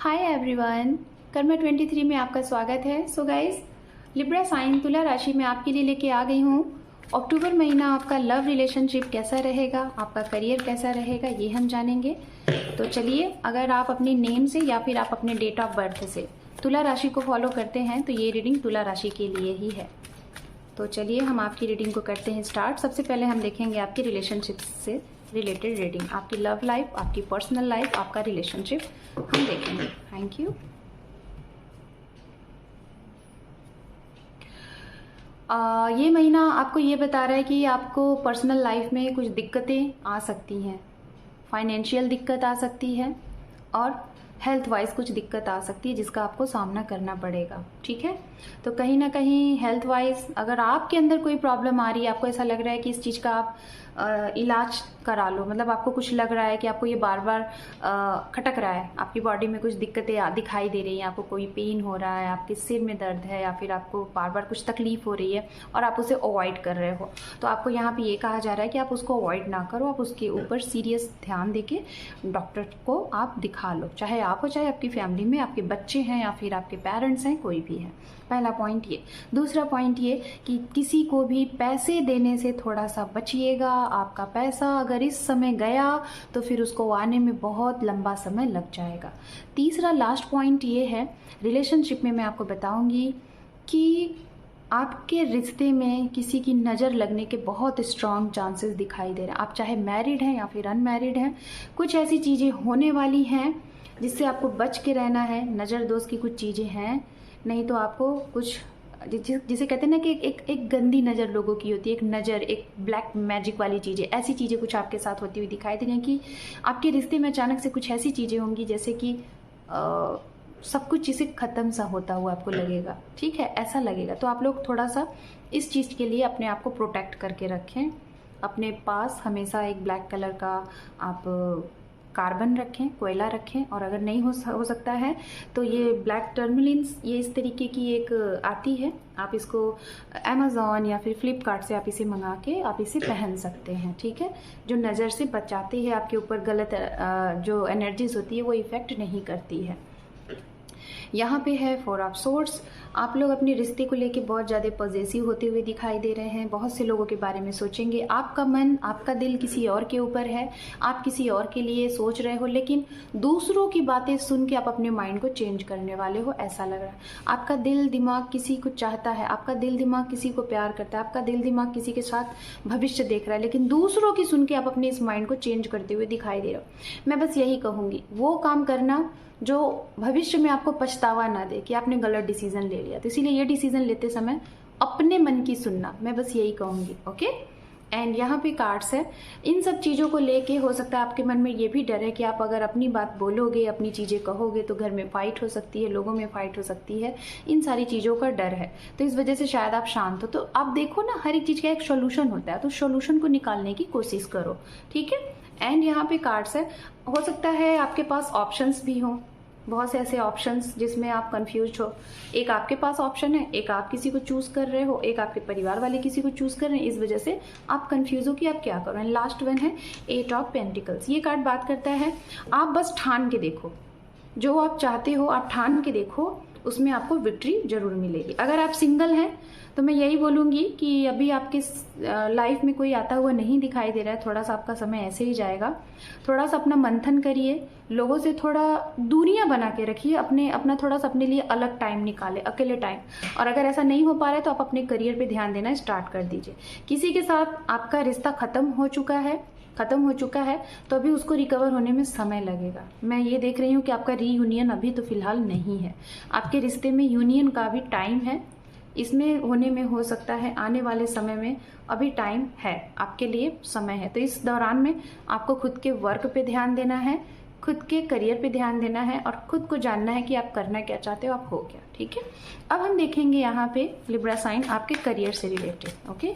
Hi everyone, Karma 23 में आपका स्वागत है। सो गाइस, लिब्रा साइन तुला राशि में आपके लिए लेके आ गई हूँ। अक्टूबर महीना आपका लव रिलेशनशिप कैसा रहेगा, आपका करियर कैसा रहेगा, ये हम जानेंगे। तो चलिए, अगर आप अपने नेम से या फिर आप अपने डेट ऑफ बर्थ से तुला राशि को फॉलो करते हैं तो ये रीडिंग तुला राशि के लिए ही है। तो चलिए हम आपकी रीडिंग को करते हैं स्टार्ट। सबसे पहले हम देखेंगे आपकी रिलेशनशिप से रिलेटेड रीडिंग, आपकी लव लाइफ, आपकी पर्सनल लाइफ, आपका रिलेशनशिप हम देखेंगे। Thank you. ये महीना आपको ये बता रहा है कि आपको पर्सनल लाइफ में कुछ दिक्कतें आ सकती हैं। फाइनेंशियल दिक्कत आ सकती है और हेल्थ वाइज कुछ दिक्कत आ सकती है जिसका आपको सामना करना पड़ेगा। ठीक है, तो कहीं ना कहीं हेल्थ वाइज अगर आपके अंदर कोई प्रॉब्लम आ रही है, आपको ऐसा लग रहा है कि इस चीज़ का आप इलाज करा लो, मतलब आपको कुछ लग रहा है कि आपको ये बार बार खटक रहा है, आपकी बॉडी में कुछ दिक्कतें दिखाई दे रही हैं, आपको कोई पेन हो रहा है, आपके सिर में दर्द है या फिर आपको बार बार कुछ तकलीफ हो रही है और आप उसे अवॉइड कर रहे हो, तो आपको यहाँ पे ये कहा जा रहा है कि आप उसको अवॉइड ना करो, आप उसके ऊपर सीरियस ध्यान देके डॉक्टर को आप दिखा लो, चाहे आप हो चाहे आपकी फैमिली में आपके बच्चे हैं या फिर आपके पेरेंट्स हैं, कोई भी है। पहला पॉइंट ये। दूसरा पॉइंट ये कि किसी को भी पैसे देने से थोड़ा सा बचिएगा। आपका पैसा अगर इस समय गया तो फिर उसको आने में बहुत लंबा समय लग जाएगा। तीसरा लास्ट पॉइंट ये है, रिलेशनशिप में मैं आपको बताऊंगी कि आपके रिश्ते में किसी की नज़र लगने के बहुत स्ट्रॉन्ग चांसेस दिखाई दे रहे हैं। आप चाहे मैरिड हैं या फिर अनमैरिड हैं, कुछ ऐसी चीज़ें होने वाली हैं जिससे आपको बच के रहना है। नज़र दोस्त की कुछ चीज़ें हैं, नहीं तो आपको कुछ जिसे कहते हैं ना कि एक गंदी नज़र लोगों की होती है, एक नज़र, एक ब्लैक मैजिक वाली चीज़ें, ऐसी चीज़ें कुछ आपके साथ होती हुई दिखाई दे रही हैं कि आपके रिश्ते में अचानक से कुछ ऐसी चीज़ें होंगी जैसे कि सब कुछ इसे ख़त्म सा होता हुआ आपको लगेगा। ठीक है, ऐसा लगेगा। तो आप लोग थोड़ा सा इस चीज़ के लिए अपने आप को प्रोटेक्ट करके रखें। अपने पास हमेशा एक ब्लैक कलर का आप कार्बन रखें, कोयला रखें, और अगर नहीं हो सकता है तो ये ब्लैक टर्मलिन्स, ये इस तरीके की एक आती है, आप इसको अमेज़ॉन या फिर फ्लिपकार्ट से आप इसे मंगा के आप इसे पहन सकते हैं। ठीक है, जो नज़र से बचाती है, आपके ऊपर गलत जो एनर्जीज होती है वो इफ़ेक्ट नहीं करती है। यहाँ पे है 4 ऑफ सोर्ड्स। आप लोग अपने रिश्ते को लेके बहुत ज़्यादा पॉजिटिव होते हुए दिखाई दे रहे हैं, बहुत से लोगों के बारे में सोचेंगे। आपका मन, आपका दिल किसी और के ऊपर है, आप किसी और के लिए सोच रहे हो, लेकिन दूसरों की बातें सुन के आप अपने माइंड को चेंज करने वाले हो, ऐसा लग रहा है। आपका दिल दिमाग किसी को चाहता है, आपका दिल दिमाग किसी को प्यार करता है, आपका दिल दिमाग किसी के साथ भविष्य देख रहा है, लेकिन दूसरों की सुन के आप अपने इस माइंड को चेंज करते हुए दिखाई दे रहे हो। मैं बस यही कहूँगी, वो काम करना जो भविष्य में आपको पछतावा ना दे कि आपने गलत डिसीजन ले लिया। तो इसीलिए ये डिसीजन लेते समय अपने मन की सुनना, मैं बस यही कहूँगी। ओके, एंड यहाँ पे कार्ड्स है। इन सब चीज़ों को लेके हो सकता है आपके मन में ये भी डर है कि आप अगर अपनी बात बोलोगे, अपनी चीज़ें कहोगे तो घर में फाइट हो सकती है, लोगों में फाइट हो सकती है, इन सारी चीज़ों का डर है। तो इस वजह से शायद आप शांत हो। तो आप देखो ना, हर एक चीज़ का एक सोल्यूशन होता है, तो सोल्यूशन को निकालने की कोशिश करो। ठीक है, एंड यहाँ पे कार्ड्स है। हो सकता है आपके पास ऑप्शंस भी हों, बहुत से ऐसे ऑप्शंस जिसमें आप कंफ्यूज हो। एक आपके पास ऑप्शन है, एक आप किसी को चूज कर रहे हो, एक आपके परिवार वाले किसी को चूज कर रहे हैं, इस वजह से आप कंफ्यूज हो कि आप क्या करो। एंड लास्ट वन है 8 ऑफ पेंटिकल्स। ये कार्ड बात करता है, आप बस ठान के देखो, जो आप चाहते हो आप ठान के देखो, उसमें आपको विक्ट्री जरूर मिलेगी। अगर आप सिंगल हैं तो मैं यही बोलूँगी कि अभी आपके लाइफ में कोई आता हुआ नहीं दिखाई दे रहा है, थोड़ा सा आपका समय ऐसे ही जाएगा। थोड़ा सा अपना मंथन करिए, लोगों से थोड़ा दूरियां बना के रखिए, अपना थोड़ा सा अपने लिए अलग टाइम निकाले, अकेले टाइम। और अगर ऐसा नहीं हो पा रहा है तो आप अपने करियर पे ध्यान देना स्टार्ट कर दीजिए। किसी के साथ आपका रिश्ता खत्म हो चुका है तो अभी उसको रिकवर होने में समय लगेगा। मैं ये देख रही हूँ कि आपका रीयूनियन अभी तो फिलहाल नहीं है, आपके रिश्ते में यूनियन का भी टाइम है, इसमें होने में हो सकता है आने वाले समय में, अभी टाइम है, आपके लिए समय है। तो इस दौरान में आपको खुद के वर्क पे ध्यान देना है, खुद के करियर पे ध्यान देना है और खुद को जानना है कि आप करना क्या चाहते हो, आप हो क्या। ठीक है, अब हम देखेंगे यहाँ पे लिब्रा साइन आपके करियर से रिलेटेड। ओके,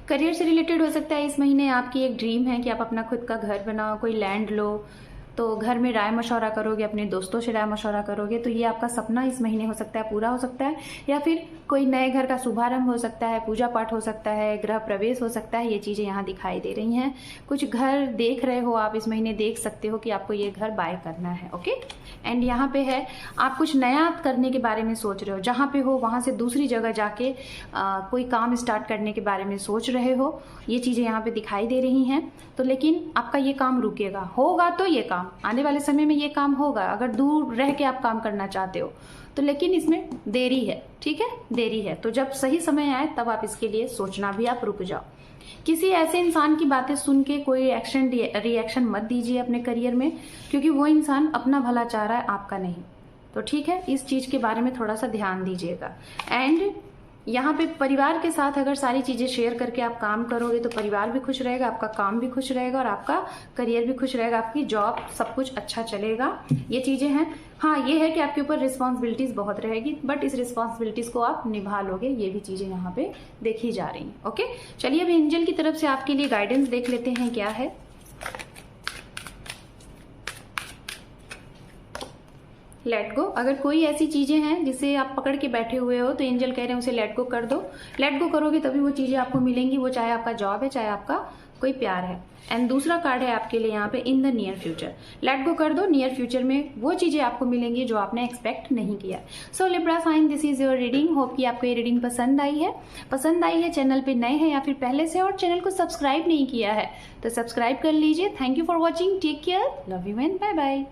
करियर से रिलेटेड हो सकता है इस महीने आपकी एक ड्रीम है कि आप अपना खुद का घर बनाओ, कोई लैंड लो, तो घर में राय मशवरा करोगे, अपने दोस्तों से राय मशवरा करोगे, तो ये आपका सपना इस महीने हो सकता है पूरा हो सकता है, या फिर कोई नए घर का शुभारंभ हो सकता है, पूजा पाठ हो सकता है, गृह प्रवेश हो सकता है, ये चीज़ें यहाँ दिखाई दे रही हैं। कुछ घर देख रहे हो आप, इस महीने देख सकते हो कि आपको ये घर बाय करना है। ओके, एंड यहाँ पे है आप कुछ नया करने के बारे में सोच रहे हो, जहाँ पे हो वहाँ से दूसरी जगह जाके कोई काम स्टार्ट करने के बारे में सोच रहे हो, ये चीज़ें यहाँ पे दिखाई दे रही हैं। तो लेकिन आपका ये काम रुकेगा, होगा तो ये काम आने वाले समय में ये काम होगा, अगर दूर रह के आप काम करना चाहते हो तो, लेकिन इसमें देरी है। ठीक है, देरी है, तो जब सही समय आए तब आप इसके लिए सोचना भी आप रुक जाओ। किसी ऐसे इंसान की बातें सुन के कोई एक्शन रिएक्शन मत दीजिए अपने करियर में, क्योंकि वो इंसान अपना भला चाह रहा है, आपका नहीं। तो ठीक है, इस चीज़ के बारे में थोड़ा सा ध्यान दीजिएगा। एंड यहाँ पे परिवार के साथ अगर सारी चीज़ें शेयर करके आप काम करोगे तो परिवार भी खुश रहेगा, आपका काम भी खुश रहेगा और आपका करियर भी खुश रहेगा, आपकी जॉब सब कुछ अच्छा चलेगा। ये चीज़ें हैं। हाँ, ये है कि आपके ऊपर रिस्पॉन्सिबिलिटीज़ बहुत रहेगी, बट इस रिस्पॉन्सिबिलिटीज़ को आप निभा लोगे, ये भी चीज़ें यहाँ पे देखी जा रही हैं। ओके, चलिए अभी एंजल की तरफ से आपके लिए गाइडेंस देख लेते हैं क्या है। Let go. अगर कोई ऐसी चीजें हैं जिसे आप पकड़ के बैठे हुए हो तो एंजल कह रहे हैं उसे लेट गो कर दो। लेट गो करोगे तभी वो चीजें आपको मिलेंगी, वो चाहे आपका जॉब है, चाहे आपका कोई प्यार है। एंड दूसरा कार्ड है आपके लिए यहाँ पे in the near future. Let go कर दो, नियर फ्यूचर में वो चीजें आपको मिलेंगी जो आपने एक्सपेक्ट नहीं किया। So Libra sign, this is your reading. Hope कि आपको ये रीडिंग पसंद आई है। चैनल पे नए हैं या फिर पहले से और चैनल को सब्सक्राइब नहीं किया है तो सब्सक्राइब कर लीजिए। Thank you for watching, take care, love you and bye bye.